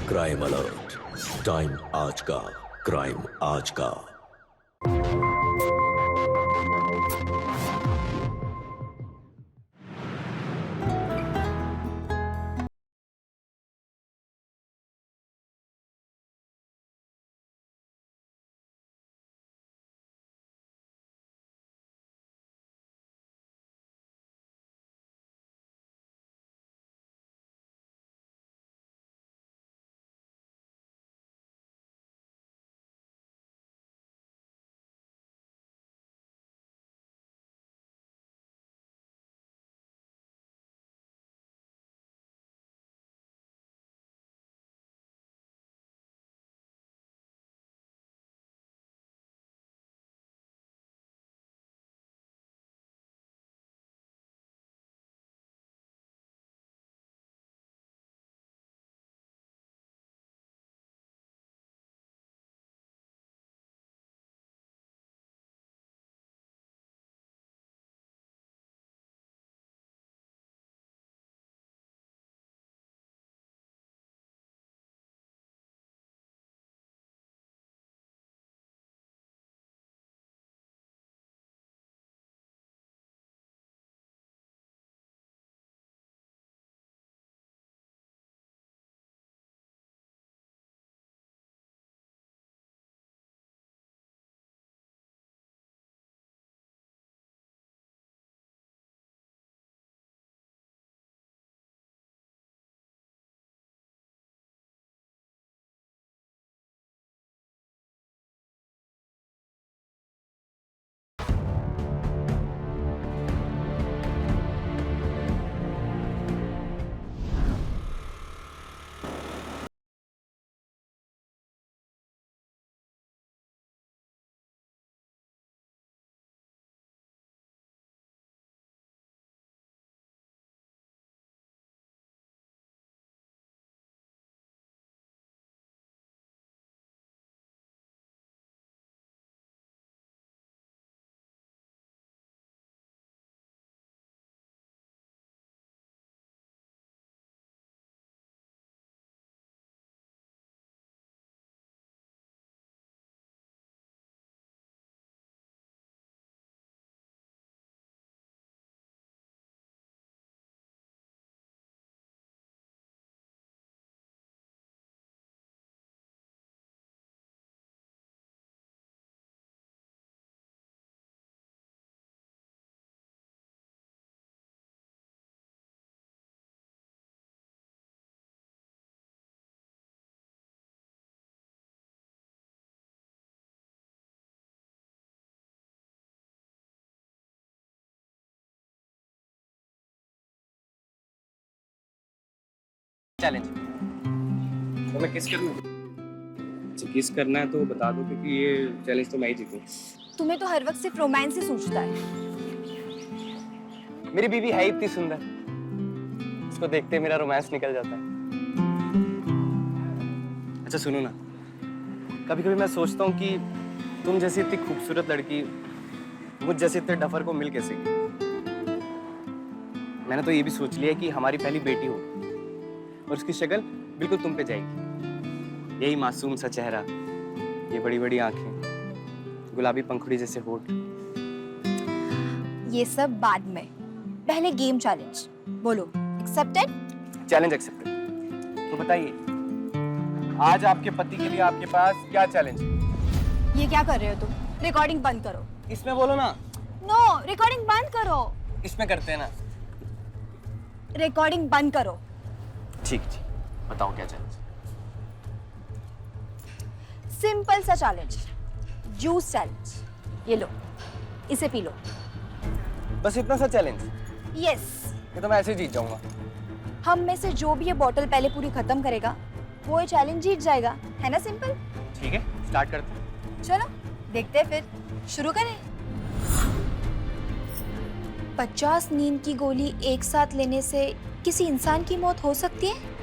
Crime alert, time आज का, crime आज का। चैलेंज तो मैं किस करूँ? किस करना है तो बता दो, क्योंकि ये चैलेंज तो मैं ही जीतूं। तुम्हें तो हर वक्त सिर्फ रोमांस ही सूझता है। मेरी बीवी है इतनी सुंदर, उसको देखते मेरा रोमांस निकल जाता है। अच्छा सुनो ना, कभी कभी मैं सोचता हूँ कि तुम जैसी इतनी खूबसूरत लड़की मुझ जैसे इतने डफर को मिल कैसे गई। मैंने तो ये भी सोच लिया कि हमारी पहली बेटी हो और उसकी शक्ल बिल्कुल तुम पे जाएगी। यही मासूम सा चेहरा, ये बड़ी बड़ी आंखें, गुलाबी पंखुड़ी जैसे होठ। ये सब बाद में, पहले गेम चैलेंज। बोलो एक्सेप्टेड? Challenge accepted. तो बताइए, आज आपके पति के लिए आपके पास क्या चैलेंज है? ये क्या कर रहे हो तुम? रिकॉर्डिंग बंद करो। इसमें बोलो ना। नो, रिकॉर्डिंग बंद करो। इसमें करते हैं ना। रिकॉर्डिंग बंद करो। ठीक ठीक, बताओ क्या चैलेंज? सिंपल सा चैलेंज, जूस चैलेंज। ये लो, इसे पी लो। बस इतना सा चैलेंज? यस। ये तो मैं ऐसे जीत जाऊंगा। हम में से जो भी ये बॉटल पहले पूरी खत्म करेगा वो ये चैलेंज जीत जाएगा, है ना? सिंपल। ठीक है, स्टार्ट करते हैं। चलो देखते हैं, फिर शुरू करें। 50 नींद की गोली एक साथ लेने से किसी इंसान की मौत हो सकती है?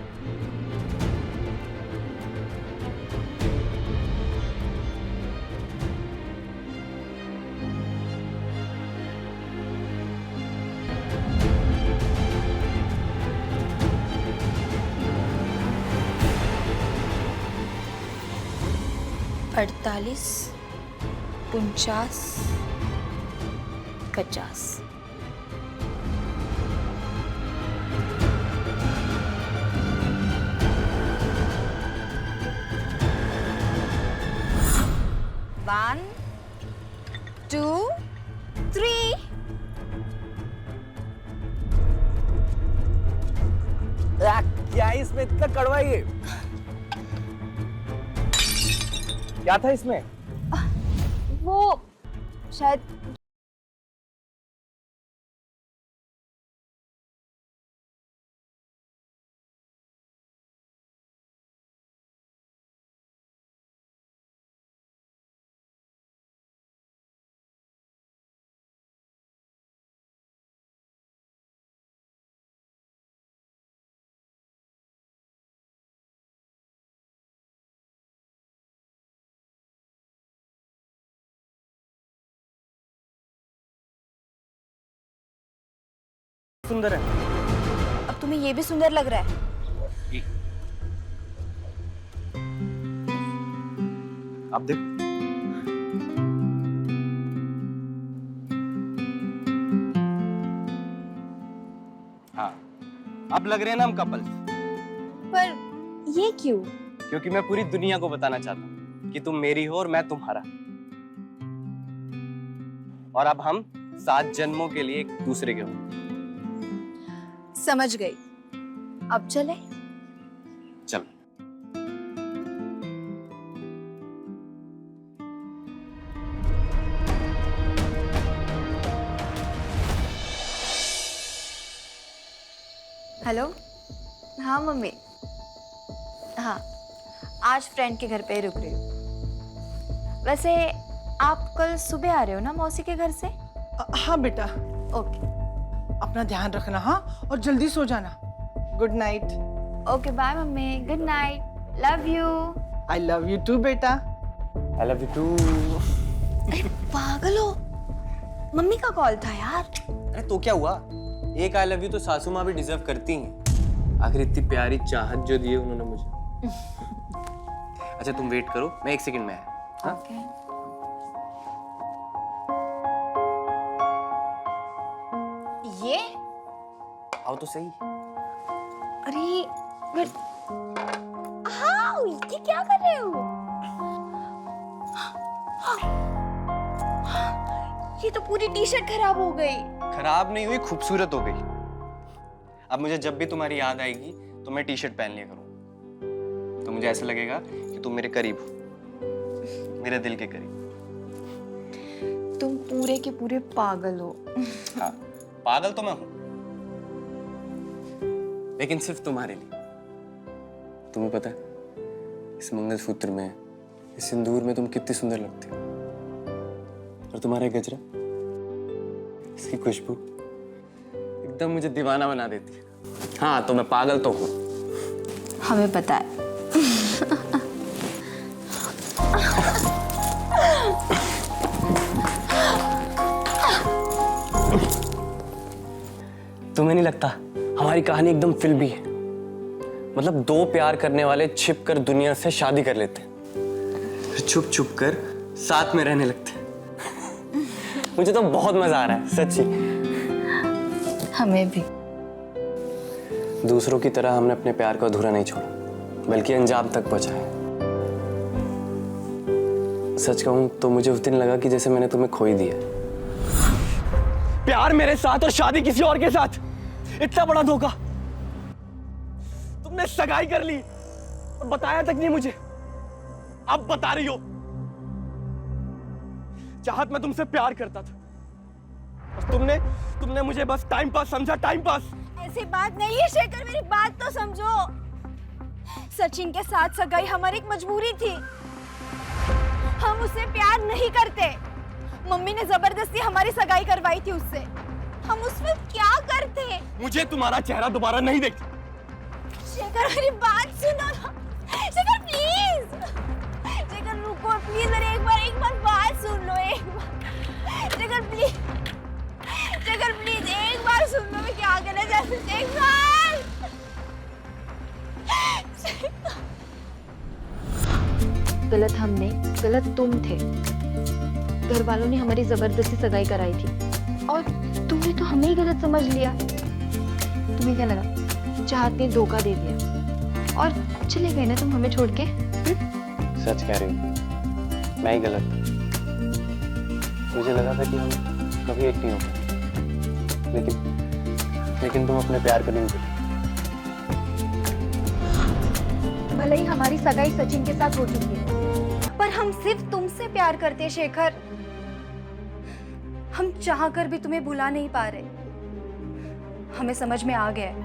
48, 49, 50। One, two, three। क्या है इसमें इतना कड़वा ये? क्या था इसमें? वो शायद सुंदर है। अब तुम्हें ये भी सुंदर लग रहा है। अब देख। हाँ, अब लग रहे हैं ना हम कपल्स। पर ये क्यों? क्योंकि मैं पूरी दुनिया को बताना चाहता हूँ कि तुम मेरी हो और मैं तुम्हारा। और अब हम 7 जन्मों के लिए एक दूसरे के हो। समझ गई। अब चले? चल। हेलो। हाँ मम्मी। हाँ, आज फ्रेंड के घर पे ही रुक रही हूँ। वैसे आप कल सुबह आ रहे हो ना मौसी के घर से? हाँ बेटा, ओके। अपना ध्यान रखना। हाँ, और जल्दी सो जाना। Good night. Okay bye mummy, good night, love you. I love you too बेटा। I love you too। अरे पागल हो, मम्मी का कॉल था यार। अरे तो क्या हुआ? एक आई लव यू तो सासू माँ भी डिजर्व करती हैं। आखिर इतनी प्यारी चाहत जो दी है उन्होंने मुझे। अच्छा तुम वेट करो, मैं 1 सेकंड में आया। हाँ? ओके। ये आओ तो सही। अरे हाँ, ये क्या कर रहे हो? ये तो पूरी टी शर्ट खराब हो गई। खराब नहीं हुई, खूबसूरत हो गई। अब मुझे जब भी तुम्हारी याद आएगी तो मैं टी शर्ट पहन लिया करूँ। तो मुझे ऐसा लगेगा कि तुम मेरे करीब हो, मेरे दिल के करीब। तुम पूरे के पूरे पागल हो। हाँ, पागल तो मैं हूँ, लेकिन सिर्फ तुम्हारे लिए। तुम्हें पता है इस मंगलसूत्र में, इस सिंदूर में तुम कितनी सुंदर लगती हो। और तुम्हारा गजरा, इसकी खुशबू एकदम मुझे दीवाना बना देती है। हाँ, तो मैं पागल तो हूँ। हमें पता है। तुम्हें नहीं लगता हमारी कहानी एकदम फिल्मी है? मतलब 2 प्यार करने वाले छिप कर दुनिया से शादी कर लेते हैं, फिर छुप छुप कर साथ में रहने लगते हैं। मुझे तो बहुत मजा आ रहा है सच्ची। हमें भी। दूसरों की तरह हमने अपने प्यार को अधूरा नहीं छोड़ा, बल्कि अंजाम तक पहुंचाया। सच कहूं तो मुझे उस दिन लगा कि जैसे मैंने तुम्हें खो ही दिया। प्यार मेरे साथ और शादी किसी और के साथ, इतना बड़ा धोखा। तुमने सगाई कर ली और बताया तक नहीं मुझे। अब बता रही हो। चाहत मैं तुमसे प्यार करता था और तुमने मुझे बस टाइम पास समझा, टाइम पास। ऐसी बात नहीं है शेखर, मेरी बात तो समझो। सचिन के साथ सगाई हमारी एक मजबूरी थी। हम उससे प्यार नहीं करते। मम्मी ने जबरदस्ती हमारी सगाई करवाई थी उससे। हम उसमें क्या करते? मुझे तुम्हारा चेहरा दोबारा नहीं देखना। शेखर मेरी बात सुनो ना। शेखर प्लीज, शेखर रुको प्लीज, अरे एक बार बात सुन लो। एक बार शेखर प्लीज, शेखर प्लीज एक बार सुन लो। मैं क्या कहना चाहती हूँ, एक बार। गलत हम नहीं, गलत तुम थे। घर वालों ने हमारी जबरदस्ती सगाई कराई थी और तुमने तो हमें ही गलत समझ लिया। तुम्हें क्या लगा चाहत ने धोखा दे दिया और चले गए ना तुम हमें छोड़ के? सच कह रही हूँ, मैं ही गलत था। मुझे लगा था कि हम कभी एक नहीं हो पाए, लेकिन तुम अपने प्यार को नहीं भूली। भले ही हमारी सगाई सचिन के साथ हो चुकी है, पर हम सिर्फ तुमसे प्यार करते हैं शेखर। हम चाहकर भी तुम्हें भुला नहीं पा रहे। हमें समझ में आ गया है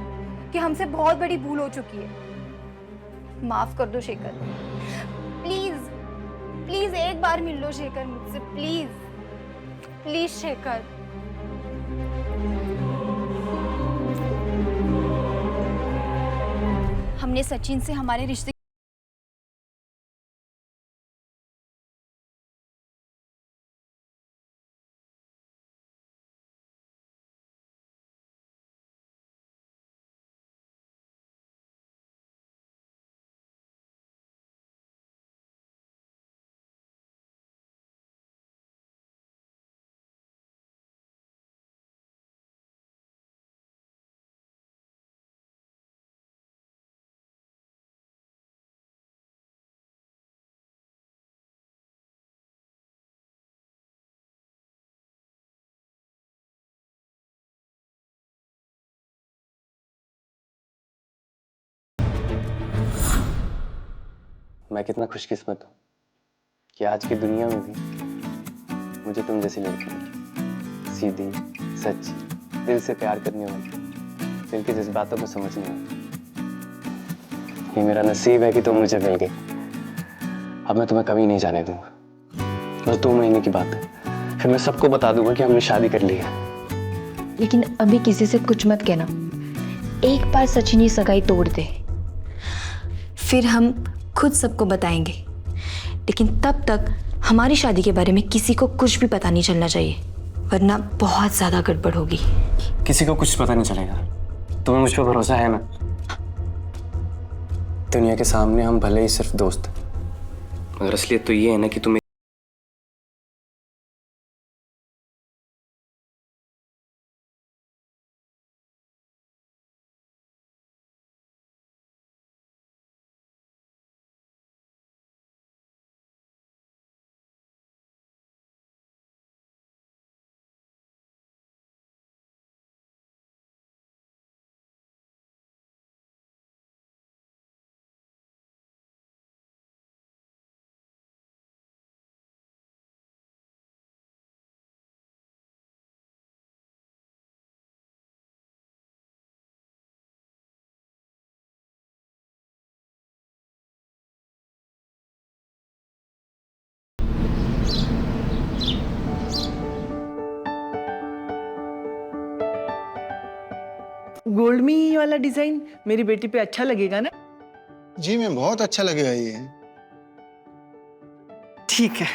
कि हमसे बहुत बड़ी भूल हो चुकी है। माफ कर दो शेखर, प्लीज प्लीज एक बार मिल लो शेखर मुझसे, प्लीज प्लीज शेखर। हमने सचिन से हमारे रिश्ते मैं कितना खुशकिस्मत हूँ कि आज की दुनिया में भी मुझे तुम जैसी लड़की मिली, सीधी, सच्ची, दिल से प्यार करने वाली, दिल की जज्बातों को समझने वाली। ये मेरा नसीब है कि तुम मुझे मिल गई। अब मैं तुम्हें कभी नहीं जाने दूंगा। बस 2 महीने की बात है, फिर मैं सबको बता दूंगा कि हमने शादी कर ली है। लेकिन अभी किसी से कुछ मत कहना। एक बार सचिन ये सगाई तोड़ दे, फिर हम खुद सबको बताएंगे। लेकिन तब तक हमारी शादी के बारे में किसी को कुछ भी पता नहीं चलना चाहिए, वरना बहुत ज्यादा गड़बड़ होगी। किसी को कुछ पता नहीं चलेगा। तुम्हें मुझ पर भरोसा है ना? दुनिया के सामने हम भले ही सिर्फ दोस्त हैं, मगर असलियत तो ये है ना कि तुम्हें गोल्ड में ये वाला डिजाइन मेरी बेटी पे अच्छा लगेगा ना? जी मैं बहुत अच्छा लगेगा ये। ठीक है।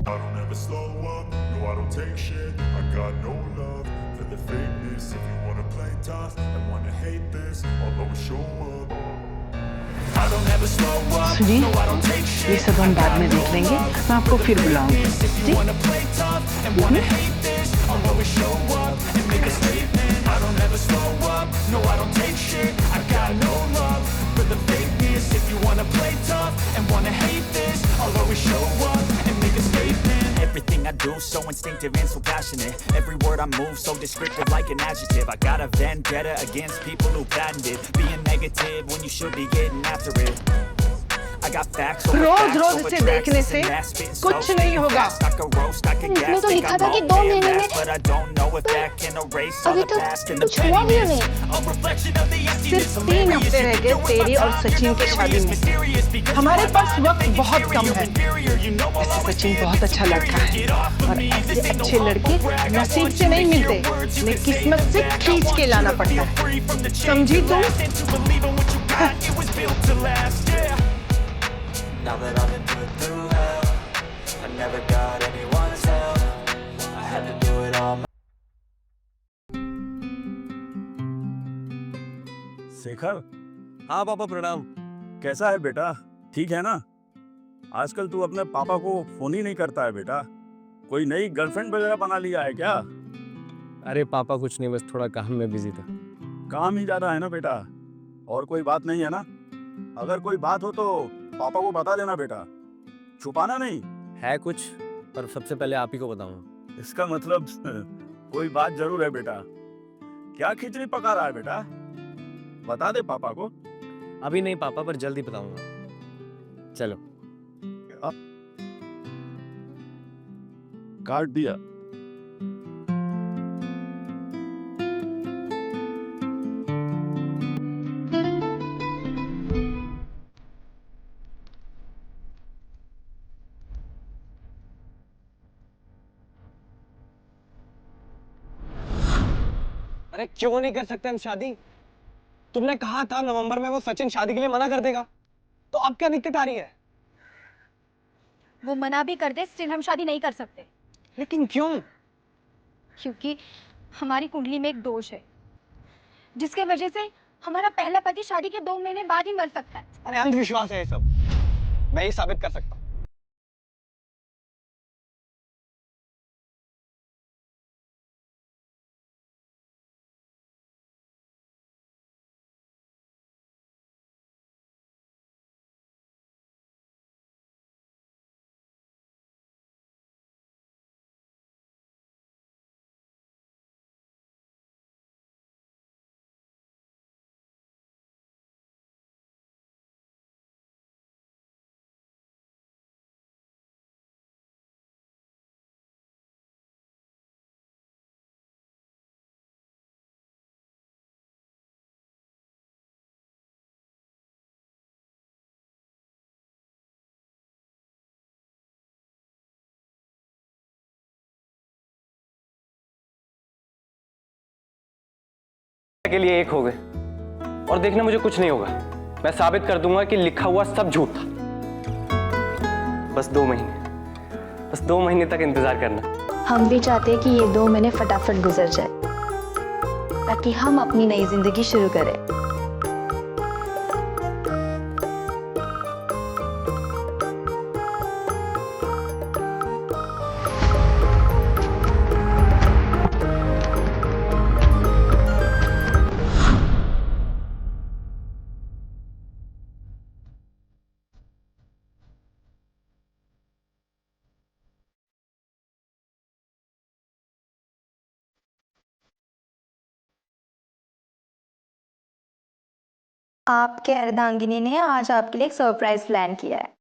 I don't ever slow up, no I don't take shit. I got no love for the fakeness. If you wanna play tough and wanna hate this, I'll always show up. I don't ever slow up, सुनिए, no I don't take shit. ये सब हम बाद में देख लेंगे। मैं आपको फिर बुलाऊंगी। If you wanna play tough and wanna hate this, I'll always show up and make a statement. I don't ever slow up, no I don't take shit. I got no love for the fakeness. If you wanna play tough and wanna hate this, I'll always show up and make a statement. Everything I do so instinctive and so passionate. Every word I move so descriptive like an adjective. I got a vendetta against people who patented being negative when you should be getting after it. I got facts over rose facts rose over इसे tracks, देखने this से and that, spitting कुछ slow, नहीं spitting होगा। fast, I could roast, I could इसमें gas, तो think लिखा I'm था कि all 2 damn महीने में- fast, but I don't know if that can erase all अभी the तो past and the कुछ हुआ भी नहीं। pettiness. A reflection of the emptiness. सिर्फ 3 हफ्ते रह गए तेरी और सचिन की शादी में। हमारे पास वक्त बहुत कम है। ऐसे सचिन बहुत अच्छा लड़का है और ऐसे अच्छे लड़के नसीब से नहीं मिलते, उन्हें किस्मत से खींच के लाना पड़ता है। समझी तुम? Now that I've been put through hell, I never got anyone's help. I had to do it all Shekhar. हाँ पापा प्रणाम। कैसा है बेटा? ठीक है ना? आजकल तू अपने पापा को फोन ही नहीं करता है बेटा। कोई नई गर्लफ्रेंड वगैरह बना लिया है क्या? अरे पापा कुछ नहीं, बस थोड़ा काम में बिजी था। काम ही ज्यादा है ना बेटा, और कोई बात नहीं है ना? अगर कोई बात हो तो पापा को बता देना बेटा, छुपाना नहीं। है कुछ, पर सबसे पहले आप ही को बताऊंगा। इसका मतलब कोई बात जरूर है बेटा। क्या खिचड़ी पका रहा है बेटा? बता दे पापा को। अभी नहीं पापा, पर जल्दी बताऊंगा। चलो। काट दिया। अरे क्यों नहीं कर सकते हम शादी? तुमने कहा था नवंबर में वो सचिन शादी के लिए मना कर देगा, तो अब क्या दिक्कत आ रही है? वो मना भी कर दे, स्टिल हम शादी नहीं कर सकते। लेकिन क्यों? क्योंकि हमारी कुंडली में एक दोष है, जिसके वजह से हमारा पहला पति शादी के 2 महीने बाद ही मर सकता है। अरे अंधविश्वास है ये सब, मैं ही साबित कर सकता हूँ। के लिए एक हो गए और देखना मुझे कुछ नहीं होगा। मैं साबित कर दूंगा कि लिखा हुआ सब झूठ था। बस 2 महीने, बस 2 महीने तक इंतजार करना। हम भी चाहते हैं कि ये 2 महीने फटाफट गुजर जाए, ताकि हम अपनी नई जिंदगी शुरू करें। आपके अर्धांगिनी ने आज आपके लिए एक सरप्राइज प्लान किया है,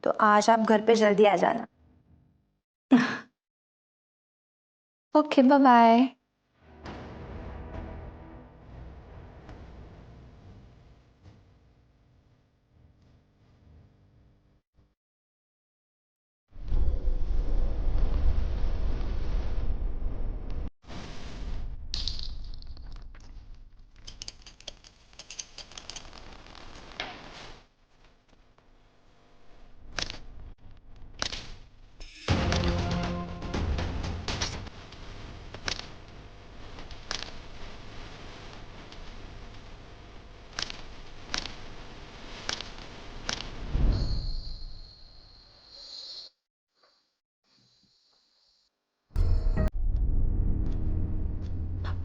तो आज आप घर पे जल्दी आ जाना। Okay, bye bye.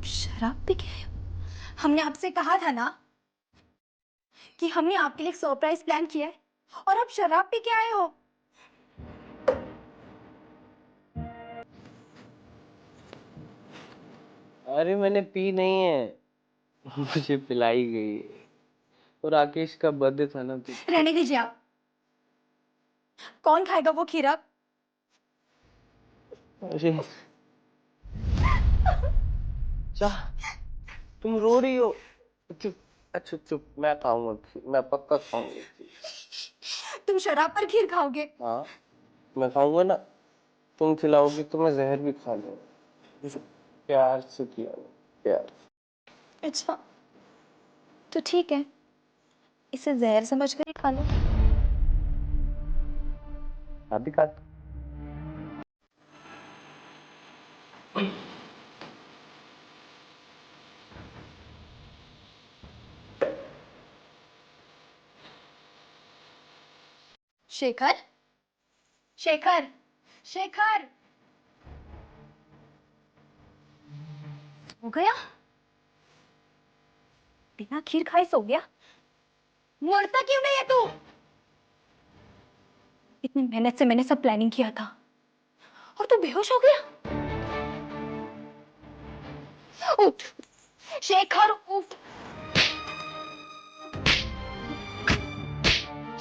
शराब पी के आए हो? हमने आपसे कहा था ना कि हमने आपके लिए एक सरप्राइज प्लान किया है, और आप शराब पी के आए हो। अरे मैंने पी नहीं है, मुझे पिलाई गई। और राकेश का बर्थडे था ना, तो रहने दीजिए आप। कौन खाएगा वो खीरा? अरे चाह, तुम रो रही हो? चुप, अच्छा चुप, मैं खाऊंगा, मैं पक्का खाऊंगा। तुम शराब पर खीर खाओगे? हाँ, मैं खाऊंगा ना। तुम खिलाओगी तो मैं जहर भी खा लूंगा। प्यार से किया, प्यार। अच्छा, तो ठीक है, इसे जहर समझकर ही खा लो। अभी खा। शेखर, शेखर, शेखर, हो गया? बिना खीर खाए सो गया? मरता क्यों नहीं है तू? इतनी मेहनत से मैंने सब प्लानिंग किया था और तू बेहोश हो गया? उठ, शेखर उठ।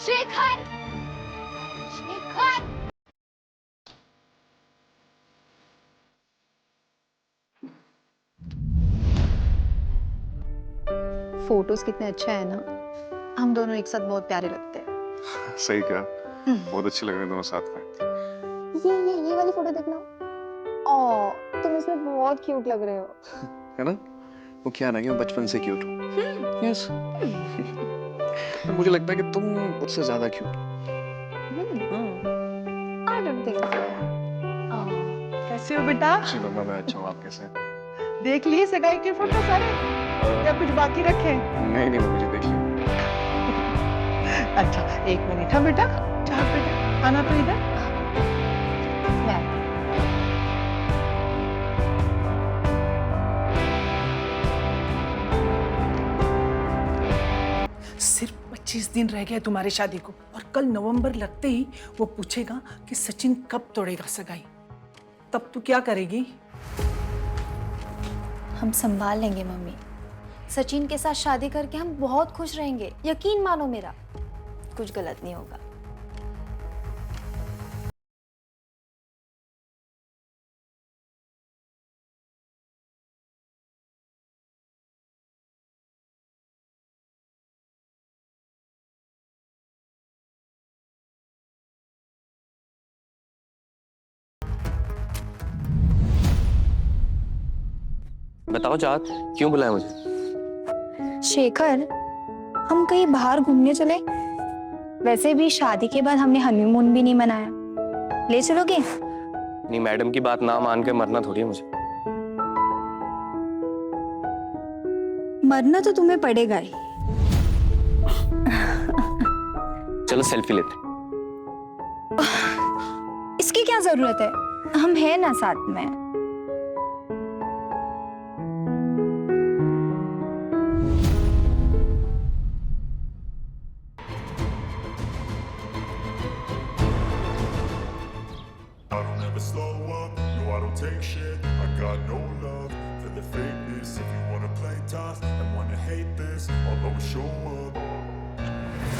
शेखर, शेखर। फोटोज कितने अच्छे हैं ना, हम दोनों एक साथ बहुत प्यारे लगते हैं। सही कहा, बहुत अच्छे लग रहे हैं दोनों साथ में। ये वाली फोटो देखना। ओ, तुम इसमें बहुत क्यूट लग रहे हो। है ना? वो क्या ना कि मैं बचपन से क्यूट हूँ। यस। मुझे लगता है कि तुम मुझसे ज्यादा क्यूट हो। I don't think so. कैसे हो बेटा? जी मम्मा, मैं अच्छा हूँ, आप कैसे हैं? देख लिए सगाई के फोटो सारे या कुछ बाकी रखे? नहीं नहीं मम्मी जी, देखिए। अच्छा, एक मिनट। हाँ बेटा, चाह बेटा आना तो इधर। सिर्फ 25 दिन रह गए तुम्हारी शादी को और कल नवंबर लगते ही वो पूछेगा कि सचिन कब तोड़ेगा सगाई। तब तू क्या करेगी? हम संभाल लेंगे मम्मी। सचिन के साथ शादी करके हम बहुत खुश रहेंगे, यकीन मानो मेरा। कुछ गलत नहीं होगा। बताओ चाहत, क्यों बुलाया मुझे? शेखर, हम कहीं बाहर घूमने चले? वैसे भी शादी के बाद हमने हनीमून भी नहीं मनाया। ले चलोगे? नहीं, मैडम की बात ना मान के मरना थोड़ी है मुझे। मरना तो तुम्हें पड़ेगा ही। चलो सेल्फी लेते हैं। इसकी क्या जरूरत है? हम हैं ना साथ में। I don't ever slow up, no I don't take shit. I got no love for the fakeness. If you wanna play tough and wanna hate this, I'll always show up.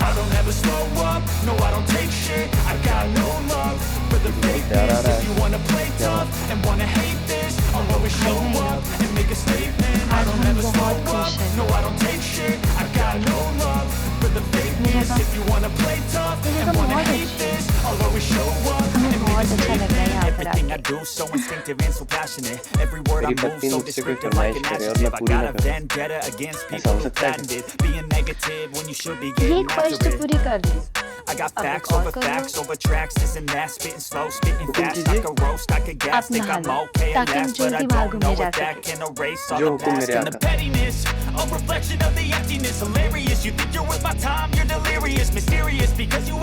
I don't ever slow up, no I don't take shit. I got no love for the fakeness. If you wanna play tough and wanna hate this, I'll always show up and make a statement. I don't ever slow up, no I don't take shit. I got no love for the fakeness. If you wanna play tough and wanna hate this, I'll always show up and make a statement. Everything I do so instinctive and so passionate. Every word I move so descriptive like an adjective. I got a vendetta against people who patented being negative when you should be ये getting एक first after it. पूरी कर दी। I got अब facts एक और over करो। facts over tracks. This and that, spitting slow, spitting fast. I could roast, I could gas, अब think नहा I'm लो, okay at ताकि हम last, but I जल्दी बाहर don't know घूमने जा what that सकें। can erase all जो the हुक्म past मेरे and the आका। pettiness. A reflection of the emptiness, hilarious. You think you're worth my time, you're delirious, mysterious because you.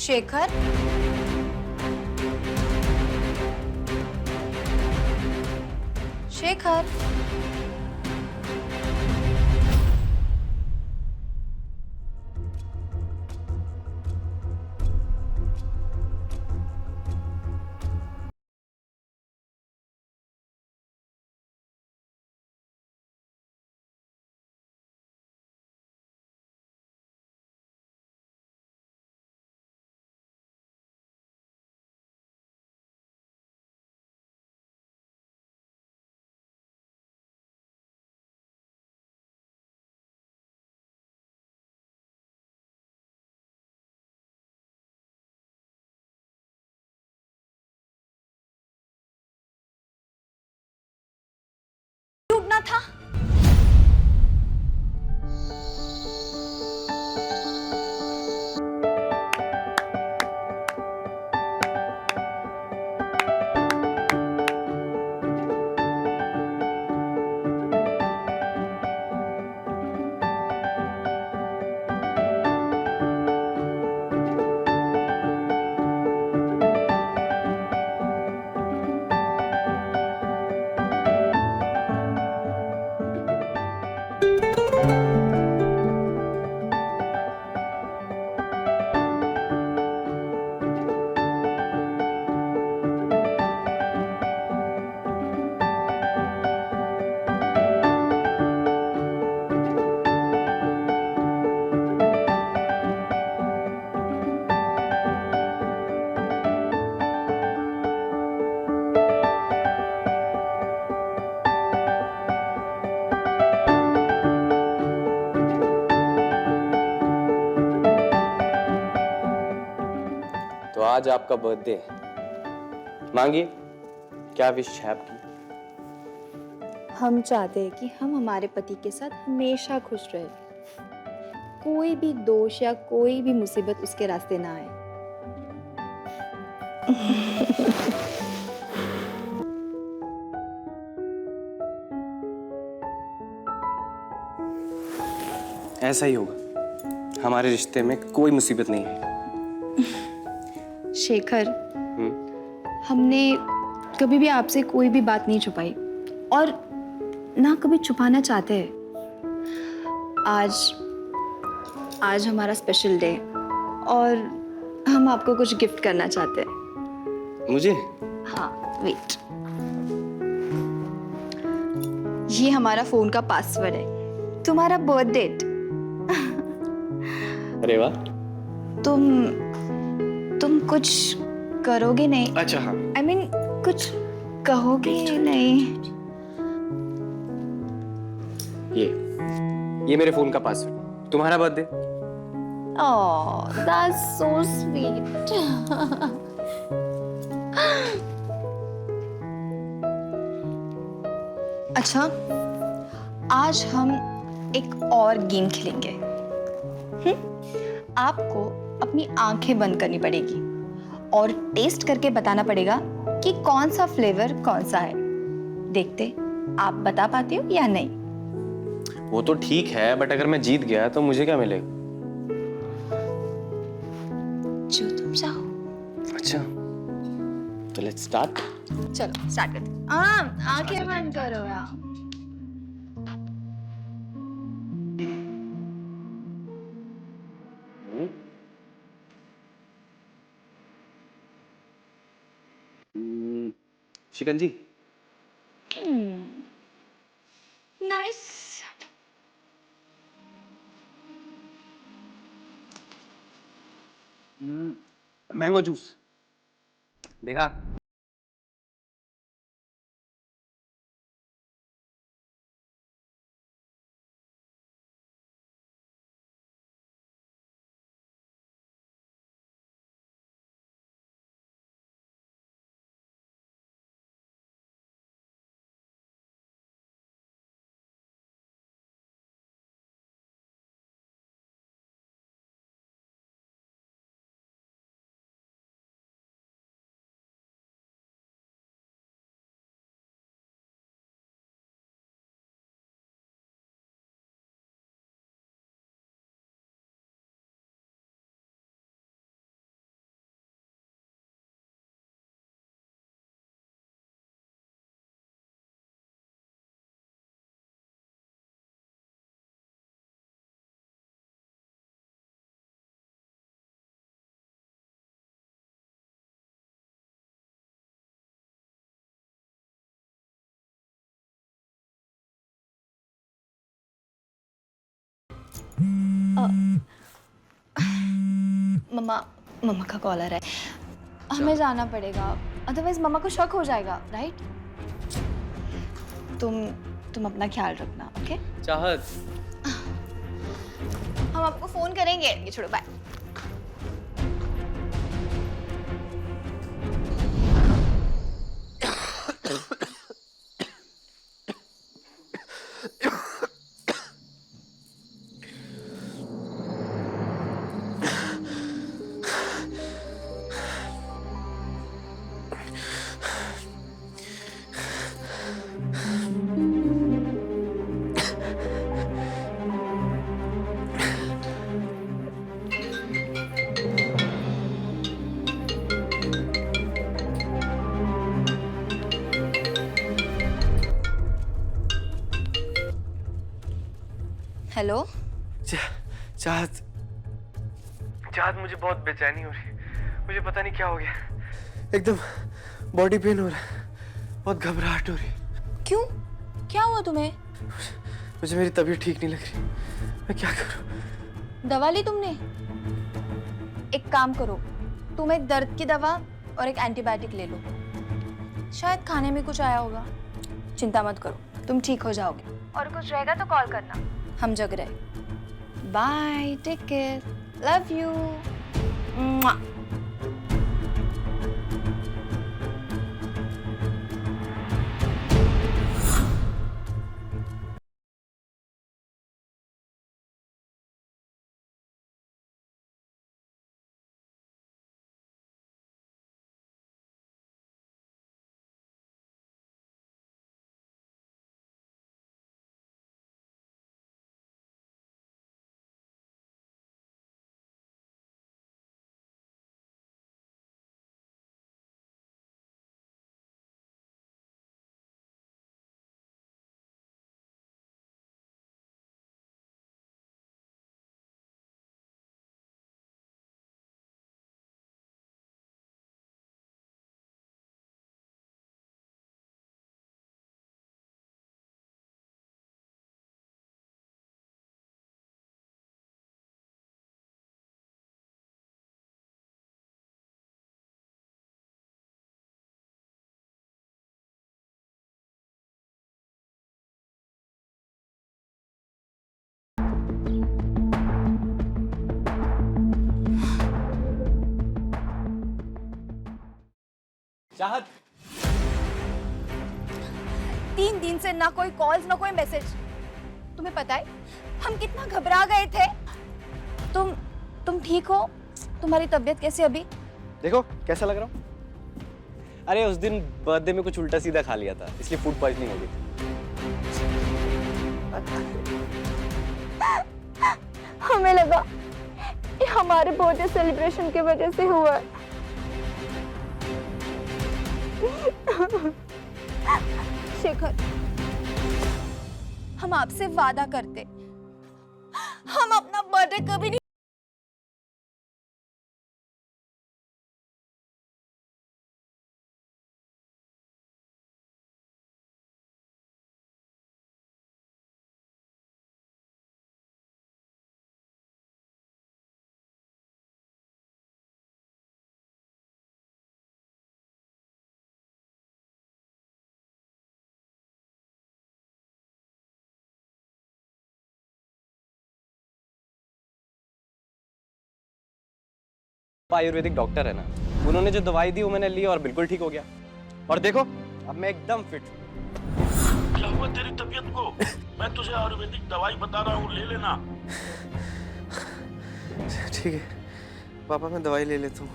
Shekhar, Shekhar. आज आपका बर्थडे है, मांगिए क्या विश है आपकी? हम चाहते हैं कि हम हमारे पति के साथ हमेशा खुश रहे, कोई भी दोष या कोई भी मुसीबत उसके रास्ते ना आए। ऐसा ही होगा, हमारे रिश्ते में कोई मुसीबत नहीं है। शेखर, हमने कभी भी आपसे कोई भी बात नहीं छुपाई और ना कभी छुपाना चाहते हैं। आज हमारा स्पेशल डे और हम आपको कुछ गिफ्ट करना चाहते हैं। मुझे? हाँ, वेट। ये हमारा फोन का पासवर्ड है, तुम्हारा बर्थ डेट। अरे वाह। तुम कुछ करोगे नहीं? अच्छा हाँ। I mean, कुछ कहोगे नहीं? ये मेरे फोन का पासवर्ड, तुम्हारा birthday. Oh, that's so sweet. अच्छा, आज हम एक और गेम खेलेंगे। आपको अपनी आंखें बंद करनी पड़ेगी और टेस्ट करके बताना पड़ेगा कि कौन सा फ्लेवर कौन सा है। देखते आप बता पाते हो या नहीं? वो तो ठीक है, बट अगर मैं जीत गया तो मुझे क्या मिलेगा? जो तुम चाहो। अच्छा, तो लेट्स स्टार्ट। चलो स्टार्ट करते हैं। आंखें बंद करो यार। शिकंजी। नाइस। मैंगो जूस देखा? मम्मा का कॉल आ रहा है, हमें जाना पड़ेगा, अदरवाइज मम्मा को शक हो जाएगा, राइट? तुम अपना ख्याल रखना, ओके? चाहत, हम आपको फोन करेंगे। ये छोड़ो, बाय। हेलो चाहत, मुझे बहुत बेचैनी हो रही है, मुझे पता नहीं क्या हो गया, एकदम बॉडी पेन हो रहा है, बहुत घबराहट हो रही है। क्यों? क्या हुआ तुम्हें? मुझे मेरी तबीयत ठीक नहीं लग रही, मैं क्या करूं? दवा ली तुमने? एक काम करो, तुम एक दर्द की दवा और एक एंटीबायोटिक ले लो, शायद खाने में कुछ आया होगा। चिंता मत करो, तुम ठीक हो जाओगे, और कुछ रहेगा तो कॉल करना, हम जग रहे। Bye, take care, love you. चाहत 3 दिन से ना कोई कॉल्स ना कोई मैसेज। तुम्हें पता है हम कितना घबरा गए थे। तुम ठीक हो? तुम्हारी तबीयत कैसी अभी? देखो कैसा लग रहा हूँ। अरे उस दिन बर्थडे में कुछ उल्टा सीधा खा लिया था, इसलिए फूड पॉइजनिंग हो गई थी। हमें लगा ये हमारे बर्थडे सेलिब्रेशन की वजह से हुआ है। शेखर, हम आपसे वादा करते हम अपना बर्थडे कभी नहीं। आयुर्वेदिक डॉक्टर है ना, उन्होंने जो दवाई दी वो मैंने ली और बिल्कुल ठीक हो गया। और देखो अब मैं एकदम फिट हूँ। क्या हुआ तेरी तबीयत को? मैं तुझे आयुर्वेदिक दवाई बता रहा हूँ, ले लेना। ठीक है पापा, मैं दवाई ले लेता हूँ।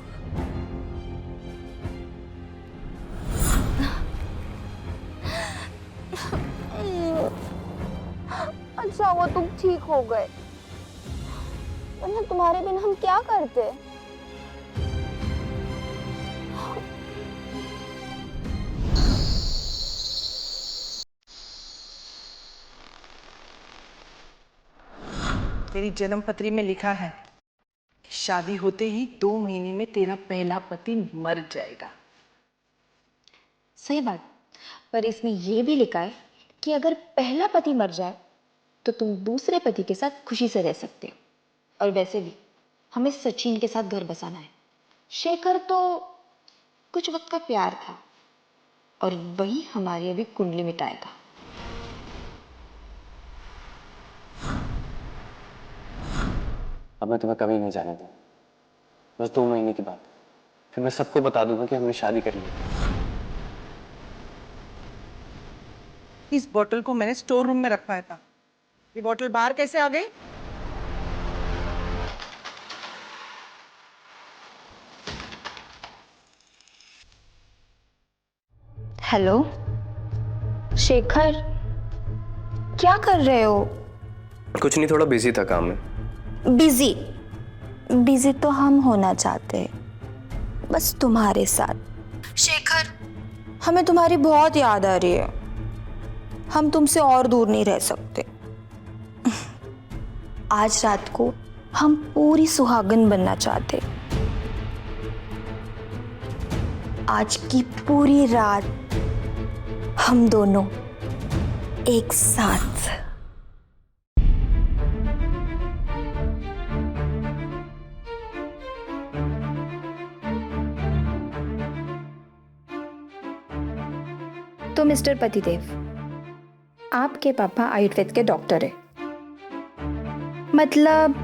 अच्छा वो तुम ठीक हो गए, वरना तुम्हारे बिना हम क्या करते। तेरी जन्म पत्री में लिखा है शादी होते ही 2 महीने में तेरा पहला पति मर जाएगा। सही बात, पर इसमें यह भी लिखा है कि अगर पहला पति मर जाए तो तुम दूसरे पति के साथ खुशी से रह सकते हो। और वैसे भी हमें सचिन के साथ घर बसाना है। शेखर तो कुछ वक्त का प्यार था और वही हमारी अभी कुंडली मिटाएगा। अब मैं तुम्हें कभी नहीं जाने दूंगा। बस 2 महीने की बात, फिर मैं सबको बता दूंगा कि हमने शादी कर ली। इस बोतल को मैंने स्टोर रूम में रखवाया था, ये बोतल बाहर कैसे आ गई? हेलो शेखर, क्या कर रहे हो? कुछ नहीं, थोड़ा बिजी था काम में। बिजी तो हम होना चाहते हैं, बस तुम्हारे साथ। शेखर, हमें तुम्हारी बहुत याद आ रही है, हम तुमसे और दूर नहीं रह सकते। आज रात को हम पूरी सुहागन बनना चाहते। आज की पूरी रात हम दोनों एक साथ। तो मिस्टर पतिदेव, आपके पापा आयुर्वेद के डॉक्टर है, मतलब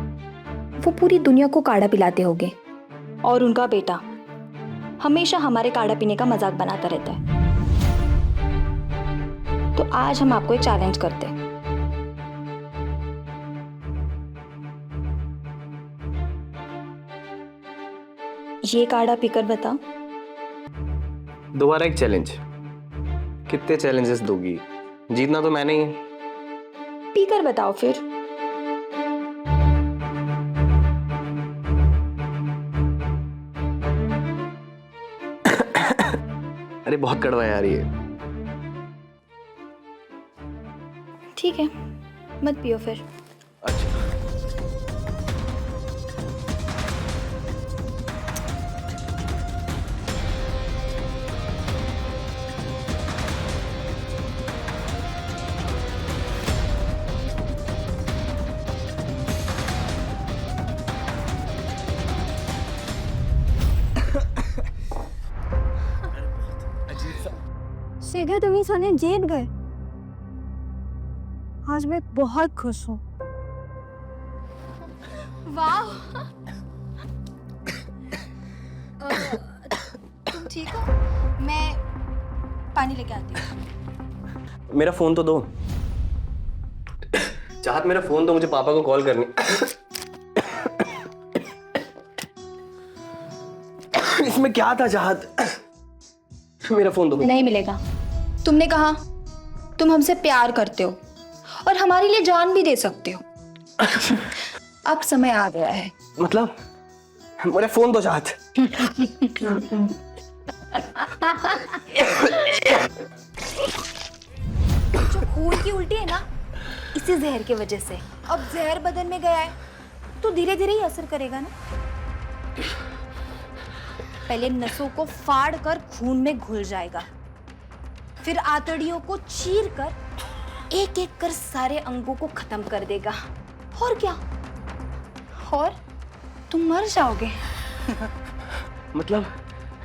वो पूरी दुनिया को काढ़ा पिलाते होंगे, और उनका बेटा हमेशा हमारे काढ़ा पीने का मजाक बनाता रहता है। तो आज हम आपको एक चैलेंज करते हैं। ये काढ़ा पीकर बताओ। दोबारा एक चैलेंज? कितने चैलेंजेस दोगी? जीतना तो मैंने ही है। पीकर बताओ फिर। अरे बहुत कड़वा है यार ये। ठीक है, मत पियो फिर। अच्छा शेखर, तुम इस वाले जीत गए। आज मैं बहुत खुश हूँ। वाह, ठीक हो? मैं पानी लेके आती हूँ। मेरा फोन तो दो। चाहत मेरा फोन दो, मुझे पापा को कॉल करनी। इसमें क्या था चाहत? मेरा फोन दो। नहीं मिलेगा। तुमने कहा तुम हमसे प्यार करते हो और हमारे लिए जान भी दे सकते हो। अब समय आ गया है। मतलब मेरा फोन दो चाहत। जो खून की उल्टी है ना, इसी जहर की वजह से। अब जहर बदन में गया है तो धीरे धीरे ही असर करेगा ना। पहले नसों को फाड़ कर खून में घुल जाएगा, फिर आंतड़ियों को चीर कर एक एक कर सारे अंगों को खत्म कर देगा। और क्या? और तुम मर जाओगे।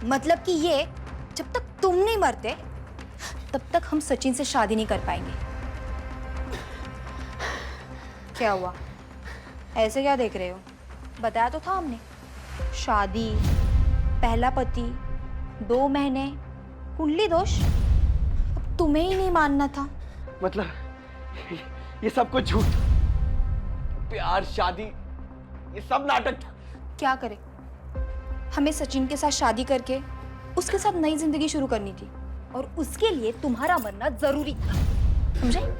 मतलब कि ये जब तक तुम नहीं मरते तब तक हम सचिन से शादी नहीं कर पाएंगे। क्या हुआ? ऐसे क्या देख रहे हो? बताया तो था हमने, शादी, पहला पति, 2 महीने, कुंडली दोष। अब तुम्हें ही नहीं मानना था। मतलब ये सब कुछ झूठ, प्यार, शादी, ये सब नाटक था। क्या करें? हमें सचिन के साथ शादी करके उसके साथ नई जिंदगी शुरू करनी थी और उसके लिए तुम्हारा मरना जरूरी था, समझे?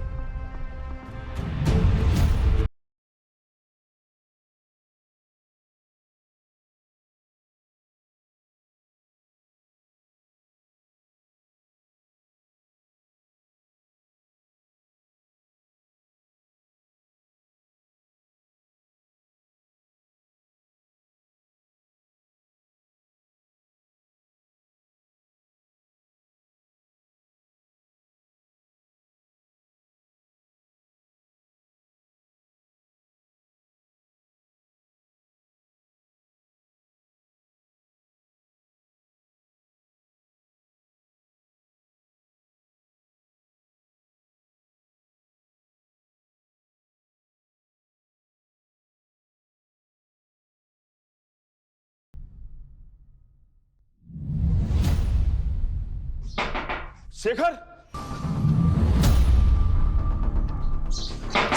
शेखर,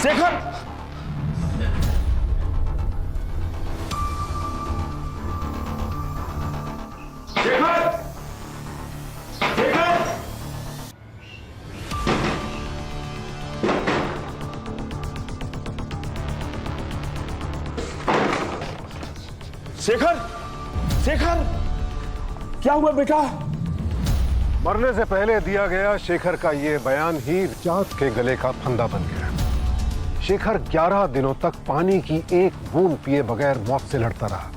शेखर, शेखर, शेखर, शेखर, शेखर, क्या हुआ बेटा? मरने से पहले दिया गया शेखर का ये बयान ही चाँद के गले का फंदा बन गया। शेखर 11 दिनों तक पानी की एक बूंद पिए बगैर मौत से लड़ता रहा।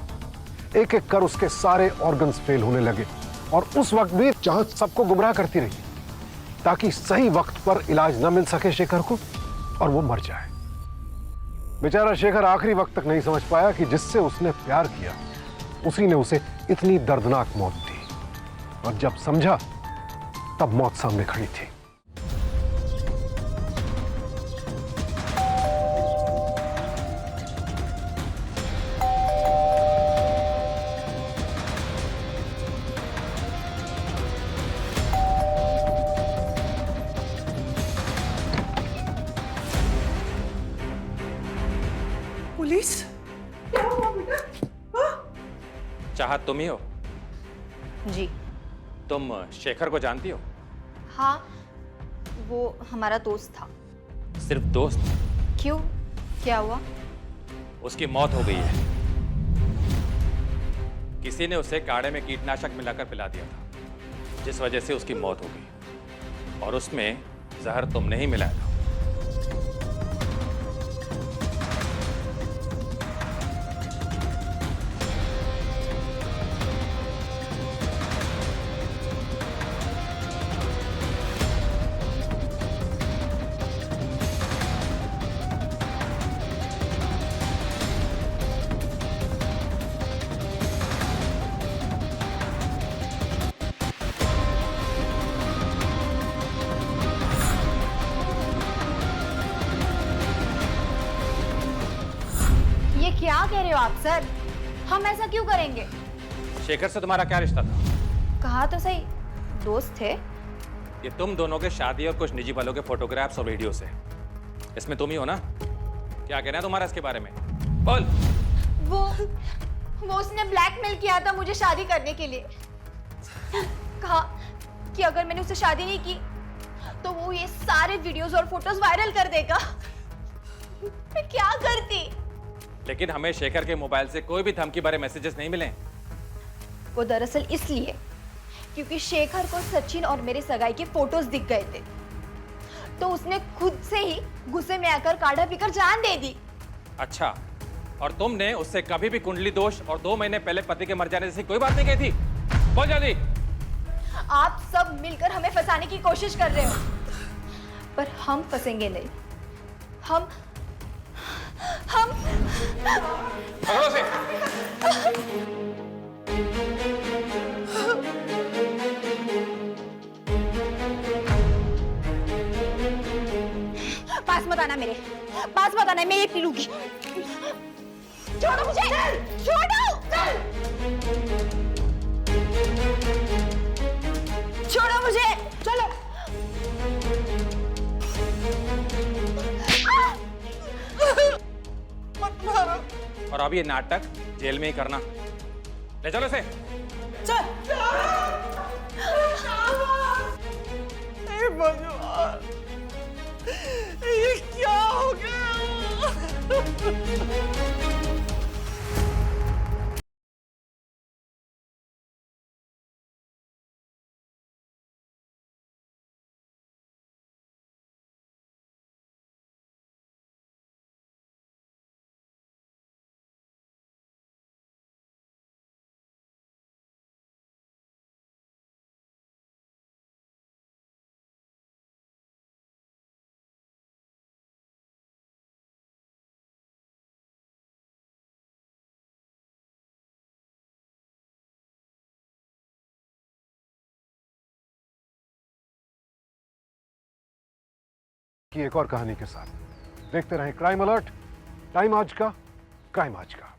एक एक कर उसके सारे ऑर्गन्स फेल होने लगे और उस वक्त भी चाँद सबको गुमराह करती रही ताकि सही वक्त पर इलाज न मिल सके शेखर को और वो मर जाए। बेचारा शेखर आखिरी वक्त तक नहीं समझ पाया कि जिससे उसने प्यार किया उसी ने उसे इतनी दर्दनाक मौत दी, और जब समझा तब मौत सामने खड़ी थी। पुलिस? क्या हुआ बेटा? चाहत तुम ही हो? जी। तुम शेखर को जानती हो? हाँ, वो हमारा दोस्त था। सिर्फ दोस्त? क्यों, क्या हुआ? उसकी मौत हो गई है। किसी ने उसे काढ़े में कीटनाशक मिलाकर पिला दिया था, जिस वजह से उसकी मौत हो गई, और उसमें जहर तुमने ही मिलाया था। क्या कह रहे हो आप सर? हम ऐसा क्यों करेंगे? शेखर से तुम्हारा क्या रिश्ता था? कहा तो सही, दोस्त थे। ये तुम दोनों के शादी और कुछ निजी पलों के फोटोग्राफ्स और वीडियोस है। इसमें तुम ही हो ना? क्या कहना है तुम्हारा इसके बारे में? बोल। वो उसने ब्लैकमेल किया था मुझे शादी करने के लिए। कहा कि अगर मैंने उससे शादी नहीं की तो वो ये सारे वीडियोस और फोटोज वायरल कर देगा। मैं क्या करती? लेकिन हमें शेखर के मोबाइल से कोई भी धमकी भरे मैसेजेस नहीं मिले। वो दरअसल इसलिए क्योंकि शेखर को सचिन और मेरे सगाई के फोटोज दिख गए थे, तो उसने खुद से ही गुस्से में आकर काढ़ा पीकर जान दे दी। अच्छा, और तुमने उससे कभी भी कुंडली दोष और 2 महीने पहले पति के मर जाने जैसी कोई बात नहीं कही थी? बोल जल्दी। आप सब मिलकर हमें फंसाने की कोशिश कर रहे हो, पर हम फंसेंगे नहीं। हम पकड़ो उसे। पास मत आना मेरे, पास मत आना, मैं ये पी लूंगी। छोड़ो मुझे, छोड़ो, छोड़ो मुझे, चलो। मत मारो। और अब ये नाटक जेल में ही करना। ले चलो इसे। चल। भगवान, ये क्या हो गया? की एक और कहानी के साथ देखते रहें क्राइम अलर्ट। टाइम आज का, क्राइम आज का।